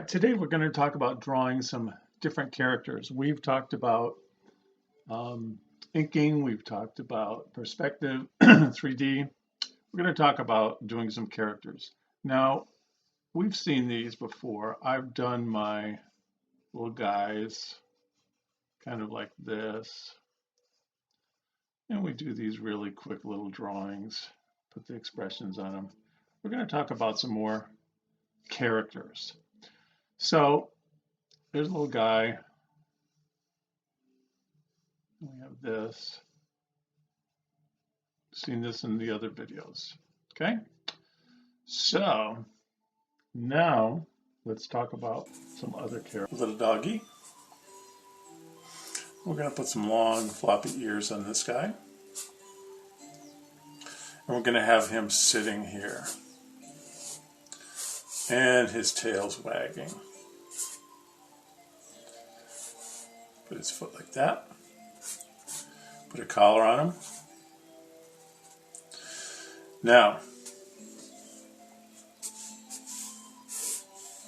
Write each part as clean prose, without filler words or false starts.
Today we're going to talk about drawing some different characters. We've talked about inking, we've talked about perspective, 3D. We're going to talk about doing some characters. Now, we've seen these before. I've done my little guys kind of like this. And we do these really quick little drawings, put the expressions on them. We're going to talk about some more characters. So there's a little guy. We have this. Seen this in the other videos. Okay, so now let's talk about some other characters. Little doggy. We're going to put some long floppy ears on this guy. And we're going to have him sitting here. And his tail's wagging. Put his foot like that. Put a collar on him. Now,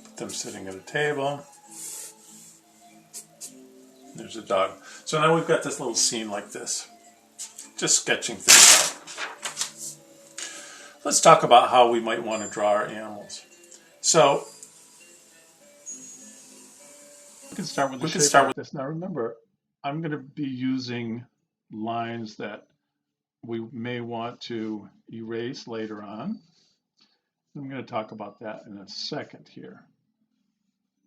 put them sitting at a table. There's a dog. So now we've got this little scene like this. Just sketching things out. Let's talk about how we might want to draw our animals. So, we can start with this. Now remember, I'm going to be using lines that we may want to erase later on. I'm going to talk about that in a second here.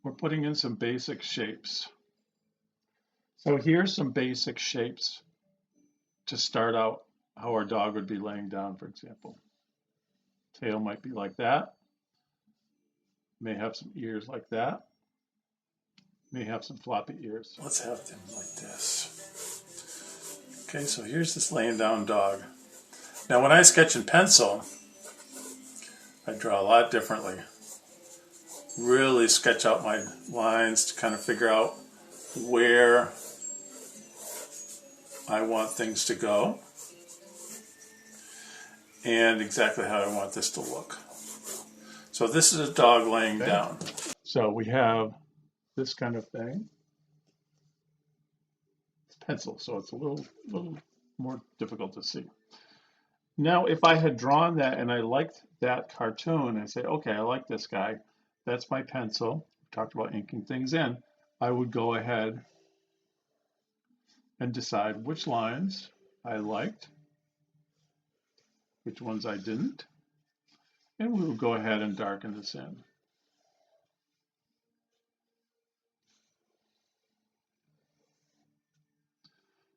We're putting in some basic shapes. So here's some basic shapes to start out how our dog would be laying down, for example. Tail might be like that. May have some ears like that. May have some floppy ears. Let's have them like this. Okay, so here's this laying down dog. Now when I sketch in pencil, I draw a lot differently. Really sketch out my lines to kind of figure out where I want things to go and exactly how I want this to look. So this is a dog laying down. So we have this kind of thing. It's pencil, so it's a little more difficult to see. Now, if I had drawn that and I liked that cartoon, I say, okay, I like this guy. That's my pencil. We talked about inking things in. I would go ahead and decide which lines I liked, which ones I didn't, and we will go ahead and darken this in.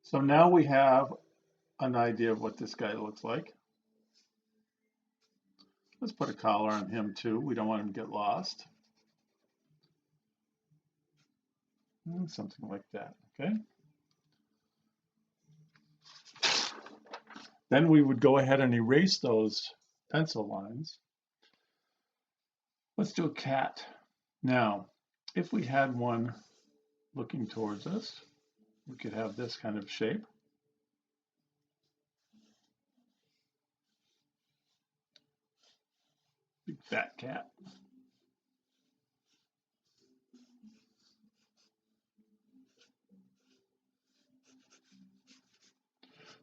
So now we have an idea of what this guy looks like. Let's put a collar on him too. We don't want him to get lost. And something like that, okay? Then we would go ahead and erase those pencil lines. Let's do a cat. Now, if we had one looking towards us, we could have this kind of shape. Big fat cat.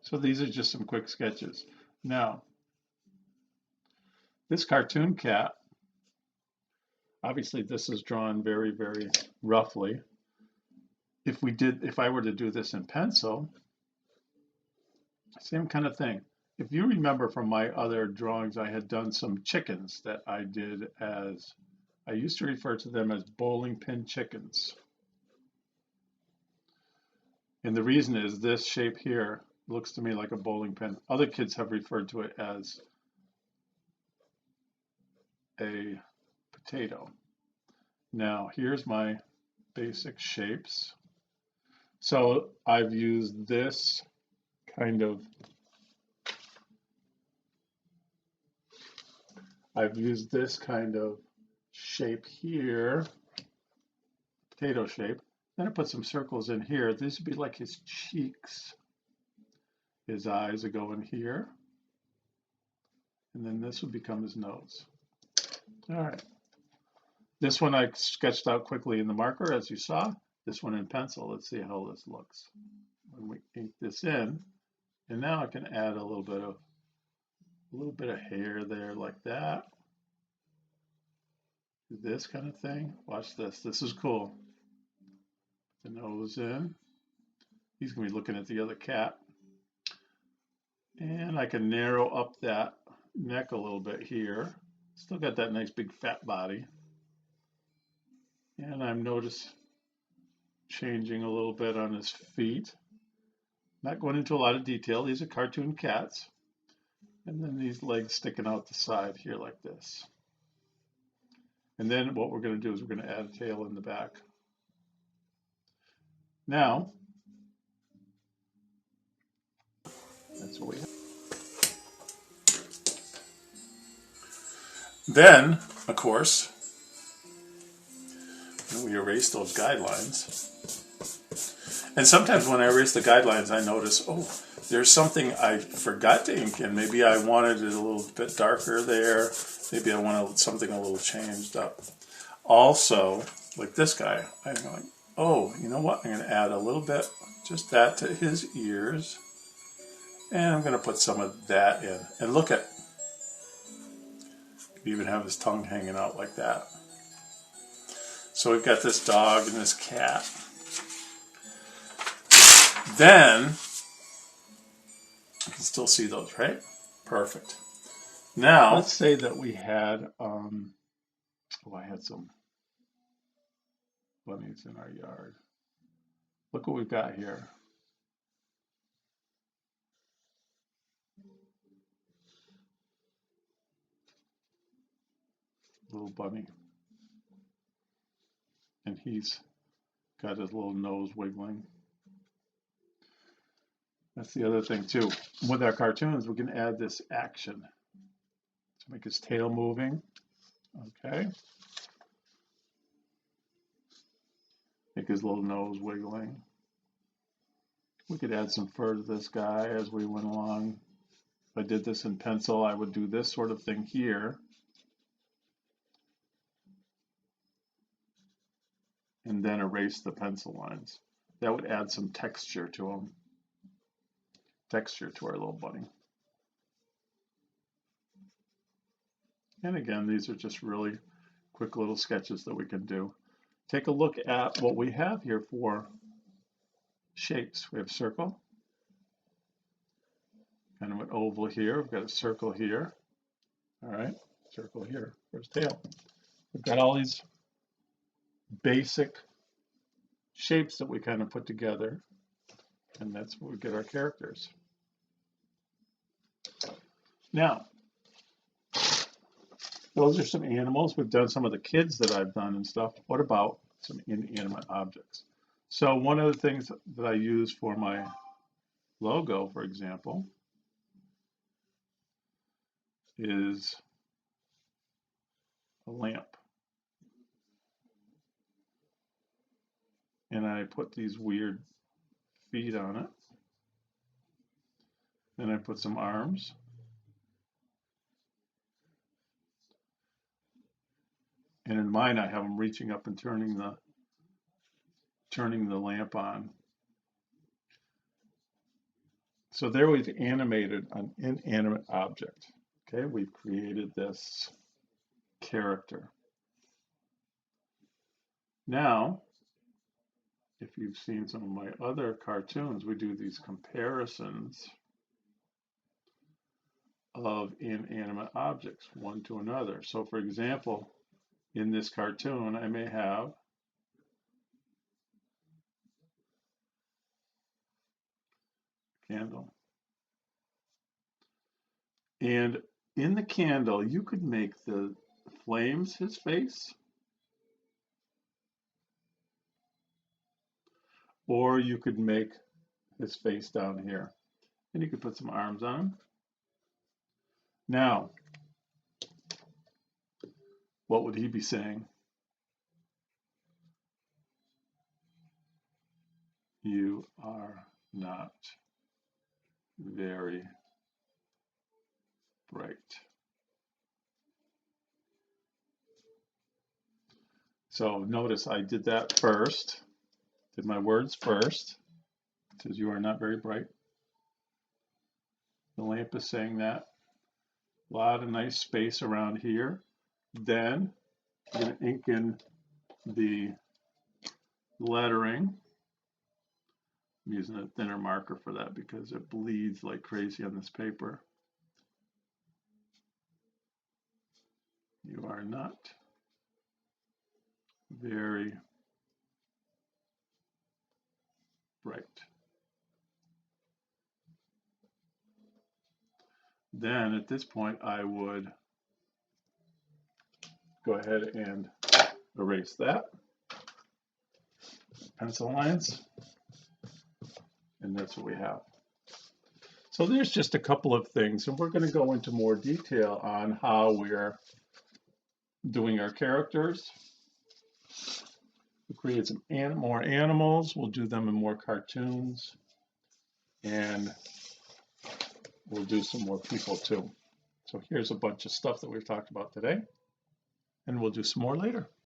So these are just some quick sketches. Now, this cartoon cat, obviously this is drawn very, very roughly. If I were to do this in pencil, same kind of thing. If you remember from my other drawings, I had done some chickens that I did as, I used to refer to them as bowling pin chickens. And the reason is this shape here looks to me like a bowling pin. Other kids have referred to it as a potato. Now, here's my basic shapes. So I've used this kind of, shape here, potato shape. Then I put some circles in here. This would be like his cheeks. His eyes would go in here. And then this would become his nose. All right. This one I sketched out quickly in the marker, as you saw. This one in pencil. Let's see how this looks when we ink this in. And now I can add a little bit of hair there like that. This kind of thing. Watch this. This is cool. The nose in. He's going to be looking at the other cat. And I can narrow up that neck a little bit here. Still got that nice big fat body. And I'm changing a little bit on his feet. Not going into a lot of detail. These are cartoon cats. And then these legs sticking out the side here like this. And then what we're going to do is we're going to add a tail in the back. Now, that's what we have. Then, of course, we erase those guidelines. And sometimes when I erase the guidelines, I notice, oh, there's something I forgot to ink in. Maybe I wanted it a little bit darker there. Maybe I wanted something a little changed up. Also, like this guy, I'm going, oh, you know what? I'm going to add a little bit, just that to his ears. And I'm going to put some of that in. And look at, you even have his tongue hanging out like that. So we've got this dog and this cat. Then, you can still see those, right? Perfect. Now, let's say that we had, I had some bunnies in our yard. Look what we've got here. Little bunny. And he's got his little nose wiggling. That's the other thing too. With our cartoons, we can add this action to make his tail moving. Okay. Make his little nose wiggling. We could add some fur to this guy as we went along. If I did this in pencil, I would do this sort of thing here. And then erase the pencil lines. That would add some texture to him. Texture to our little bunny. And again, these are just really quick little sketches that we can do. Take a look at what we have here for shapes. We have a circle, kind of an oval here. We've got a circle here. All right, circle here for his tail. We've got all these basic shapes that we kind of put together, and that's where we get our characters. Now, those are some animals. We've done some of the kids that I've done and stuff. What about some inanimate objects? So one of the things that I use for my logo, for example, is a lamp. And I put these weird feet on it. Then I put some arms. And in mine, I have them reaching up and turning the lamp on. So there we've animated an inanimate object. Okay, we've created this character. Now, if you've seen some of my other cartoons, we do these comparisons of inanimate objects, one to another. So for example, in this cartoon, I may have a candle. And in the candle, you could make the flames his face, or you could make his face down here. And you could put some arms on him. Now, what would he be saying? You are not very bright. So notice I did that first, did my words first, because you are not very bright. The lamp is saying that. A lot of nice space around here. Then I'm going to ink in the lettering. I'm using a thinner marker for that because it bleeds like crazy on this paper. You are not very bright. Then at this point, I would go ahead and erase that. Pencil lines. And that's what we have. So there's just a couple of things, and we're going to go into more detail on how we're doing our characters. We'll create some more animals. We'll do them in more cartoons. And we'll do some more people too. So here's a bunch of stuff that we've talked about today. And we'll do some more later.